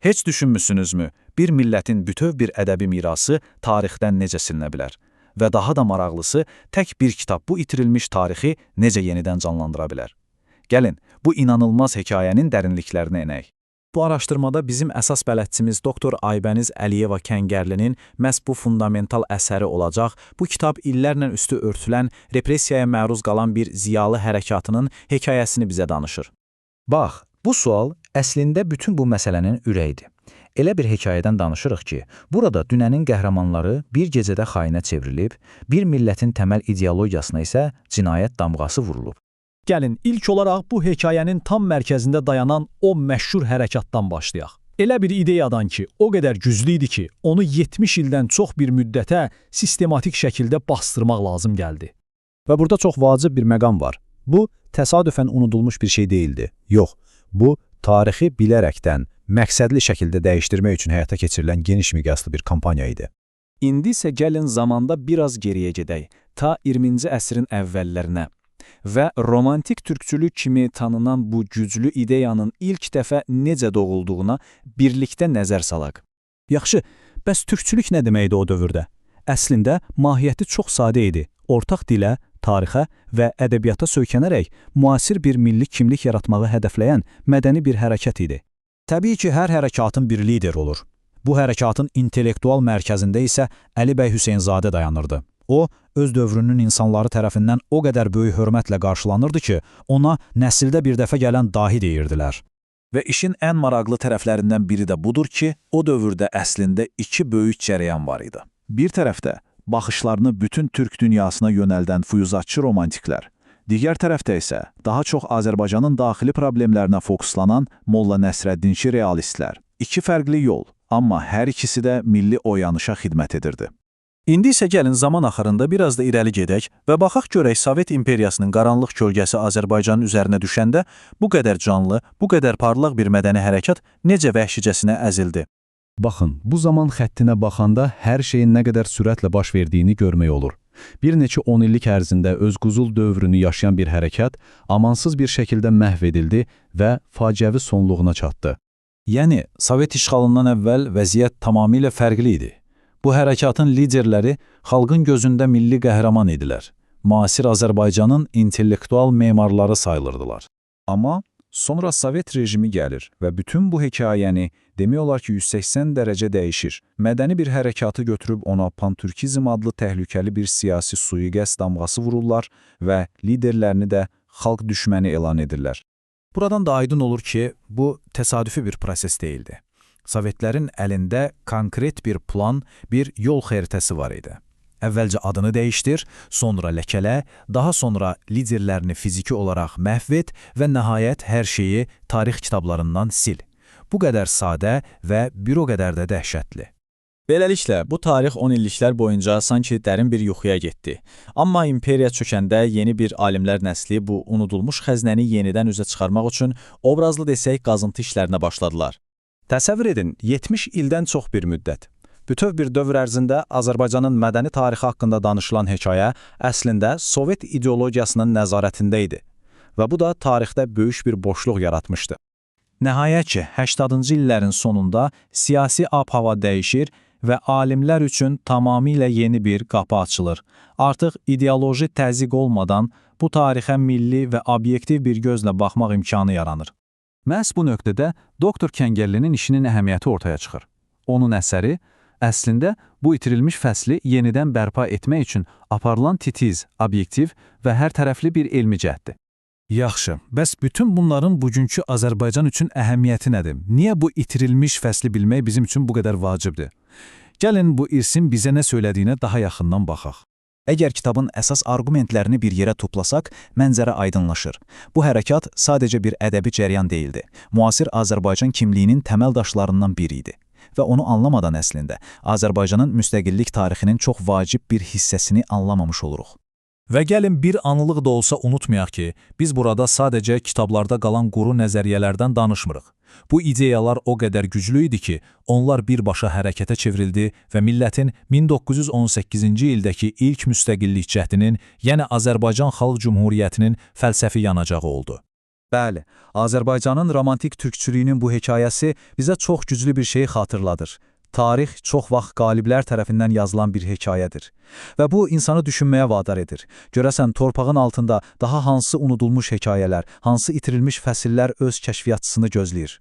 Heç düşünmüsünüzmü, bir millətin bütöv bir ədəbi mirası tarixdən necə silinə bilər? Və daha da maraqlısı, tək bir kitab bu itirilmiş tarixi necə yenidən canlandıra bilər? Gəlin, bu inanılmaz hekayənin dərinliklərinə enək. Bu araşdırmada bizim əsas bələdçimiz Doktor Aybəniz Əliyeva Kəngərlinin məhz bu fundamental əsəri olacaq, bu kitab illərlə üstü örtülən, repressiyaya məruz qalan bir ziyalı hərəkatının hekayəsini bizə danışır. Bax, bu sual əslində bütün bu məsələnin ürəyidir. Elə bir hekayədən danışırıq ki, burada dünənin qəhrəmanları bir gecədə xainə çevrilib, bir millətin təməl ideologiyasına isə cinayət damğası vurulub. Gəlin, ilk olaraq bu hekayənin tam mərkəzində dayanan o məşhur hərəkatdan başlayaq. Elə bir ideyadan ki, o qədər güclü idi ki, onu 70 ildən çox bir müddətə sistematik şəkildə bastırmaq lazım gəldi. Və burada çox vacib bir məqam var. Bu, təsadüfən unudulmuş bir şey deyildi. Yox, bu, tarixi bilərəkdən, məqsədli şəkildə dəyişdirmək üçün həyata keçirilən geniş miqyaslı bir kampaniya idi. İndi isə gəlin zamanda biraz geriyə gedək, ta 20-ci əsrin əvvəllərinə və romantik türkçülük kimi tanınan bu güclü ideyanın ilk dəfə necə doğulduğuna birlikdə nəzər salaq. Yaxşı, bəs türkçülük nə deməkdir o dövrdə? Əslində, mahiyyəti çox sadə idi. Ortaq dilə, tarixə və ədəbiyyata söykənərək müasir bir milli kimlik yaratmağı hədəfləyən mədəni bir hərəkat idi. Təbii ki, hər hərəkatın bir lider olur. Bu hərəkatın intellektual mərkəzində isə Əli bəy Hüseynzadə dayanırdı. O, öz dövrünün insanları tərəfindən o qədər böyük hörmətlə qarşılanırdı ki, ona nəsildə bir dəfə gələn dahi deyirdilər. Və işin ən maraqlı tərəflərindən biri də budur ki, o dövrdə əslində iki böyük cərəyan var idi. Bir tərəfdə baxışlarını bütün türk dünyasına yönəldən füyuzatçı romantiklər, digər tərəfdə isə daha çox Azərbaycanın daxili problemlərinə fokuslanan Molla Nəsrəddinçi realistlər. İki fərqli yol, amma hər ikisi də milli oyanışa xidmət edirdi. İndi isə gəlin zaman axarında biraz da irəli gedək və baxaq görək Sovet imperiyasının qaranlıq kölgəsi Azərbaycanın üzərinə düşəndə bu qədər canlı, bu qədər parlaq bir mədəni hərəkat necə vəhşicəsinə əzildi. Baxın, bu zaman xəttinə baxanda hər şeyin nə qədər sürətlə baş verdiyini görmək olur. Bir neçə 10 illik ərzində öz quzul dövrünü yaşayan bir hərəkat amansız bir şəkildə məhv edildi və faciəvi sonluğuna çatdı. Yəni, Sovet işğalından əvvəl vəziyyət tamamilə fərqli idi. Bu hərəkatın liderləri xalqın gözündə milli qəhrəman idilər. Müasir Azərbaycanın intellektual memarları sayılırdılar. Amma sonra Sovet rejimi gəlir və bütün bu hekayəni demək olar ki 180 dərəcə dəyişir. Mədəni bir hərəkatı götürüb ona pantürkizm adlı təhlükəli bir siyasi sui-qəsd damğası vururlar və liderlərini də xalq düşməni elan edirlər. Buradan da aydın olur ki, bu təsadüfi bir proses deyildi. Sovetlərin əlində konkret bir plan, bir yol xəritəsi var idi. Əvvəlcə adını dəyişdir, sonra ləkələ, daha sonra liderlərini fiziki olaraq məhv et və nəhayət hər şeyi tarix kitablarından sil. Bu qədər sadə və bir o qədər də dəhşətli. Beləliklə, bu tarix 10 illiklər boyunca sanki dərin bir yuxuya getdi. Amma imperiya çökəndə yeni bir alimlər nəsli bu unudulmuş xəzinəni yenidən üzə çıxarmaq üçün obrazlı desək qazıntı işlərinə başladılar. Təsəvvür edin, 70 ildən çox bir müddət. Bütöv bir dövr ərzində Azərbaycanın mədəni tarixi haqqında danışılan hekayə əslində Sovet ideologiyasının nəzarətində idi və bu da tarixdə böyük bir boşluq yaratmışdı. Nəhayət ki, 80-cı illərin sonunda siyasi ab-hava dəyişir və alimlər üçün tamamilə yeni bir qapı açılır. Artıq ideoloji təzyiq olmadan bu tarixə milli və obyektiv bir gözlə baxmaq imkanı yaranır. Məhz bu nöqtədə Doktor Kəngərlinin işinin əhəmiyyəti ortaya çıxır. Onun əsəri əslində bu itirilmiş fəsli yenidən bərpa etmək üçün aparılan titiz, obyektiv və hər tərəfli bir elmi cəhddir. Yaxşı, bəs bütün bunların bugünkü Azərbaycan üçün əhəmiyyəti nədir? Niyə bu itirilmiş fəsli bilmək bizim üçün bu qədər vacibdir? Gəlin bu irsin bizə nə söylədiyinə daha yaxından baxaq. Əgər kitabın əsas argumentlərini bir yerə toplasaq, mənzərə aydınlaşır. Bu hərəkat sadəcə bir ədəbi cəryan deyildi. Müasir Azərbaycan kimliyinin təməl daşlarından biri idi. Və onu anlamadan əslində Azərbaycanın müstəqillik tarixinin çox vacib bir hissəsini anlamamış oluruq. Və gəlin bir anlıq da olsa unutmayaq ki, biz burada sadəcə kitablarda qalan quru nəzəriyyələrdən danışmırıq. Bu ideyalar o qədər güclü idi ki, onlar birbaşa hərəkətə çevrildi və millətin 1918-ci ildəki ilk müstəqillik cəhdinin, yəni Azərbaycan Xalq Cümhuriyyətinin fəlsəfi yanacağı oldu. Bəli, Azərbaycanın romantik türkçülüyünün bu hekayəsi bizə çox güclü bir şeyi xatırladır. Tarix çox vaxt qaliblər tərəfindən yazılan bir hekayədir. Və bu insanı düşünməyə vadar edir. Görəsən torpağın altında daha hansı unudulmuş hekayələr, hansı itirilmiş fəsillər öz kəşfiyyatçısını gözləyir?